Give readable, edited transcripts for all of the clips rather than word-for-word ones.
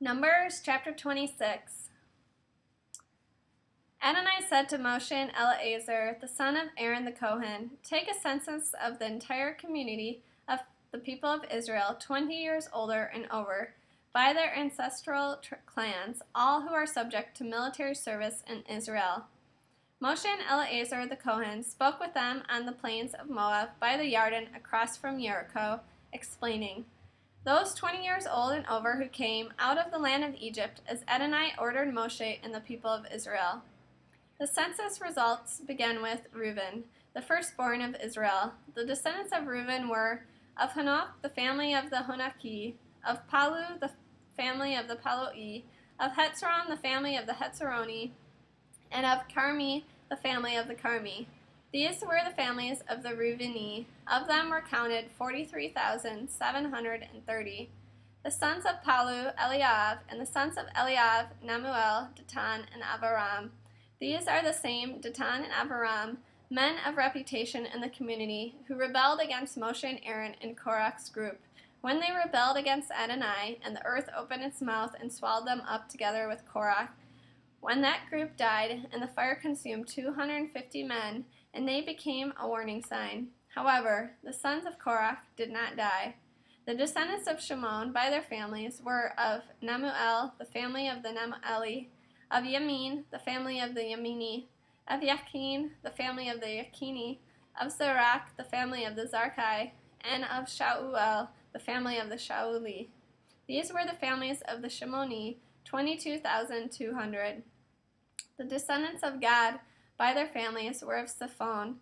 Numbers chapter 26. Adonai said to Moshe and Eleazar, the son of Aaron the Kohen, take a census of the entire community of the people of Israel, 20 years older and over, by their ancestral clans, all who are subject to military service in Israel. Moshe and Eleazar the Kohen spoke with them on the plains of Moab by the Yarden across from Jericho, explaining, those 20 years old and over who came out of the land of Egypt, as Adonai ordered Moshe and the people of Israel. The census results began with Reuben, the firstborn of Israel. The descendants of Reuben were of Hanok, the family of the Honaki, of Palu, the family of the Paloi, of Hetzron, the family of the Hetzroni, and of Carmi, the family of the Carmi. These were the families of the Reuveni. Of them were counted 43,730. The sons of Palu, Eliab, and the sons of Eliab, Nemuel, Datan, and Abiram. These are the same Datan and Abiram, men of reputation in the community, who rebelled against Moshe and Aaron and Korach's group, when they rebelled against Adonai, and the earth opened its mouth and swallowed them up together with Korach. When that group died, and the fire consumed 250 men, and they became a warning sign. However, the sons of Korach did not die. The descendants of Shimon by their families were of Nemuel, the family of the Nemueli, of Yamin, the family of the Yamini, of Yakin, the family of the Yakini, of Zerach, the family of the Zarkai, and of Shauel, the family of the Shauli. These were the families of the Shimoni, 22,200. The descendants of Gad by their families were of Siphon,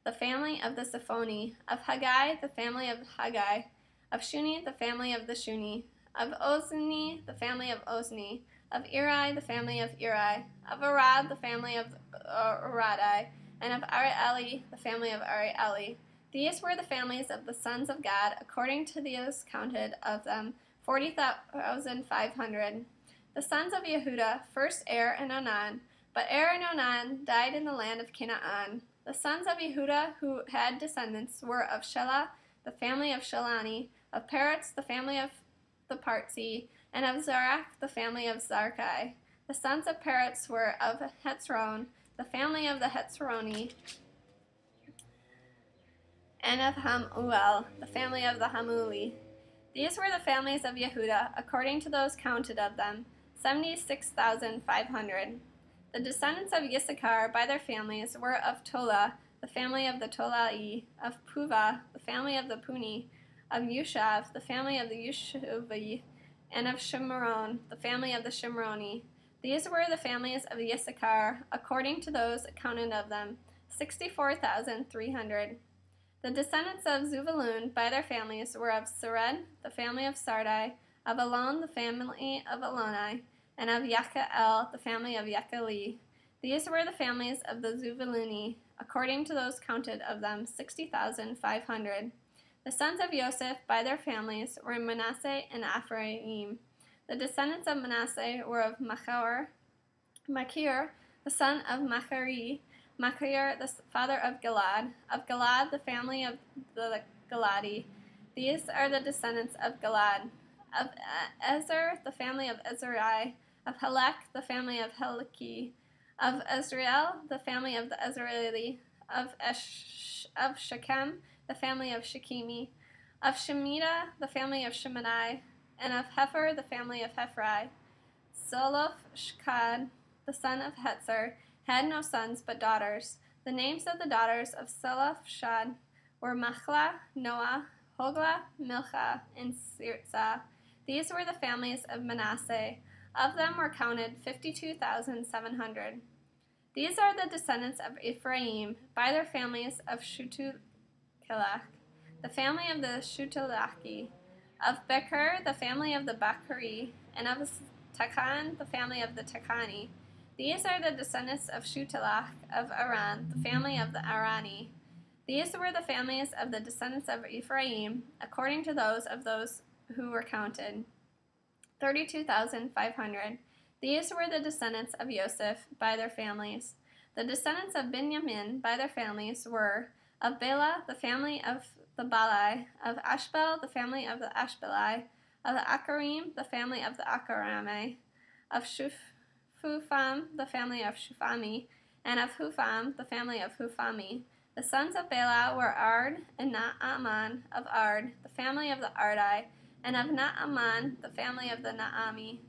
the family of the Siphoni, of Haggai, the family of Haggai, of Shuni, the family of the Shuni, of Ozni, the family of Ozni, of Eri, the family of Eri, of Arad, the family of Aradai, and of Arieli, the family of Arieli. These were the families of the sons of Gad, according to those counted of them, 40,500. The sons of Yehuda, first Er and Onan, but Er and Onan died in the land of Canaan. The sons of Yehuda who had descendants were of Shelah, the family of Shelani, of Peretz, the family of the Partzi, and of Zarach, the family of Zarkai. The sons of Peretz were of Hetzron, the family of the Hetzroni, and of Hamuel, the family of the Hamuli. These were the families of Yehuda, according to those counted of them, 76,500. The descendants of Yissachar by their families were of Tola, the family of the Tolai, of Puva, the family of the Puni, of Yushav, the family of the Yushuvi, and of Shimron, the family of the Shimroni. These were the families of Yissachar, according to those counted of them, 64,300. The descendants of Zuvulun by their families were of Sered, the family of Sardai, of Elon, the family of Eloni, and of Yacheel, the family of Yacheli. These were the families of the Zuvuluni, according to those counted of them, 60,500. The sons of Joseph by their families were Manasseh and Ephraim. The descendants of Manasseh were of Machir, the son of Machir, the father of Gilad, the family of the Giladi. These are the descendants of Gilad. Of Ezer, the family of Ezrai, of Helek, the family of Heleki, of Ezrael, the family of the Ezraeli, of Shechem, the family of Shechemi, of Shemitah, the family of Shemidai, and of Hefer, the family of Hephrai. Zelophehad, the son of Hetzer, had no sons but daughters. The names of the daughters of Zelophehad were Machlah, Noah, Hoglah, Milcah, and Sirtzah. These were the families of Manasseh. Of them were counted 52,700. These are the descendants of Ephraim by their families of Shutulach, the family of the Shutulachi, of Becher, the family of the Becheri, and of Takan, the family of the Takani. These are the descendants of Shutulach, of Aran, the family of the Arani. These were the families of the descendants of Ephraim, according to those who were counted, 32,500. These were the descendants of Joseph by their families. The descendants of Benjamin by their families were of Bela, the family of the Balai, of Ashbel, the family of the Ashbelai, Of the Acharim, the family of the Acharami. Of Shupham, the family of Shuphami. And of Hupham, the family of Huphami. The sons of Bela were Ard and Naaman of Ard, the family of the Ardai, and of Naaman, the family of the Naami.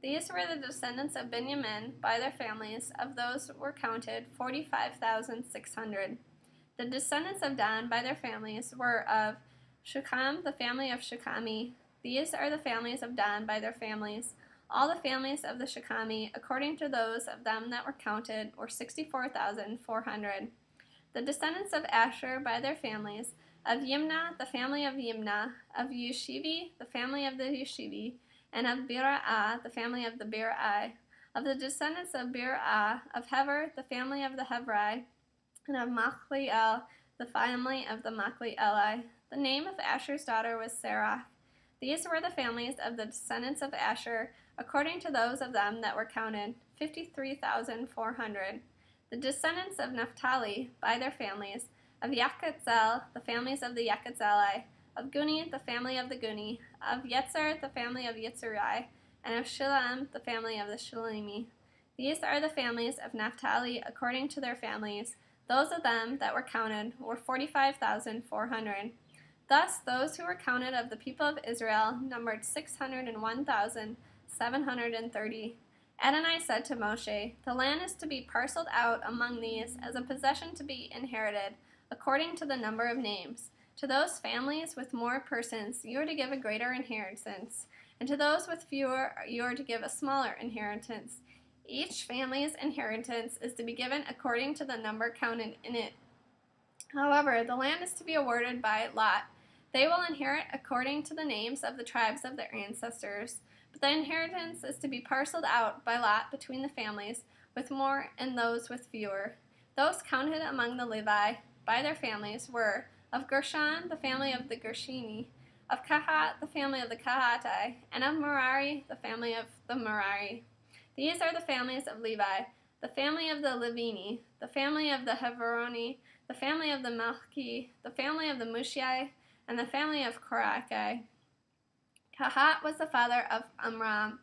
These were the descendants of Benjamin by their families. Of those were counted 45,600. The descendants of Dan by their families were of Shucham, the family of Shuchami. These are the families of Dan by their families. All the families of the Shuchami, according to those of them that were counted, were 64,400. The descendants of Asher by their families, of Yimnah, the family of Yimnah, of Yushivi, the family of the Yushivi, and of Bira'ah, the family of the Bira'ai. Of the descendants of Bira'ah, of Hever, the family of the Hevrai, and of Machliel, the family of the Machlieli. The name of Asher's daughter was Sarah. These were the families of the descendants of Asher, according to those of them that were counted, 53,400. The descendants of Naphtali, by their families, of Yakatzel, the families of the Yakatzeli, of Guni, the family of the Guni, of Yetzer, the family of Yetzerai, and of Shillem, the family of the Shillemi. These are the families of Naphtali according to their families. Those of them that were counted were 45,400. Thus those who were counted of the people of Israel numbered 601,730. Adonai said to Moshe, "The land is to be parceled out among these as a possession to be inherited, according to the number of names. To those families with more persons you are to give a greater inheritance, and to those with fewer you are to give a smaller inheritance. Each family's inheritance is to be given according to the number counted in it. However, the land is to be awarded by lot. They will inherit according to the names of the tribes of their ancestors. But the inheritance is to be parceled out by lot between the families with more and those with fewer. Those counted among the Levi by their families were of Gershon, the family of the Gershini, of Kahat, the family of the Kahatai, and of Merari, the family of the Merari. These are the families of Levi, the family of the Levini, the family of the Heveroni, the family of the Malchi, the family of the Mushai, and the family of Korakai. Kahat was the father of Amram.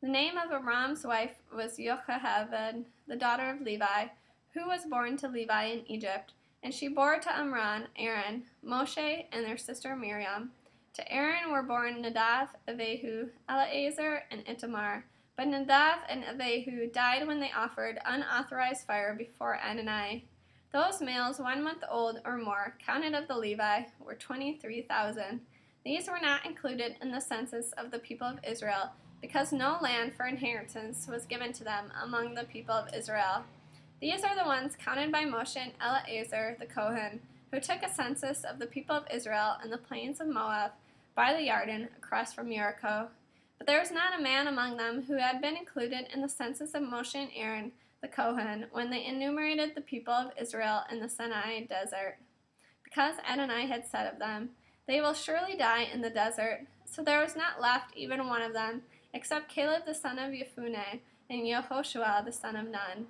The name of Amram's wife was Yocheved, the daughter of Levi, who was born to Levi in Egypt. And she bore to Amram Aaron, Moshe, and their sister Miriam. To Aaron were born Nadav, Avihu, Eleazar, and Itamar. But Nadav and Avihu died when they offered unauthorized fire before Adonai. Those males 1 month old or more, counted of the Levi, were 23,000. These were not included in the census of the people of Israel, because no land for inheritance was given to them among the people of Israel. These are the ones counted by Moshe and Eleazar the Kohen, who took a census of the people of Israel in the plains of Moab, by the Yarden, across from Jericho. But there was not a man among them who had been included in the census of Moshe and Aaron the Kohen, when they enumerated the people of Israel in the Sinai desert. Because Adonai had said of them, "They will surely die in the desert." So there was not left even one of them, except Caleb the son of Jephunneh and Yehoshua the son of Nun.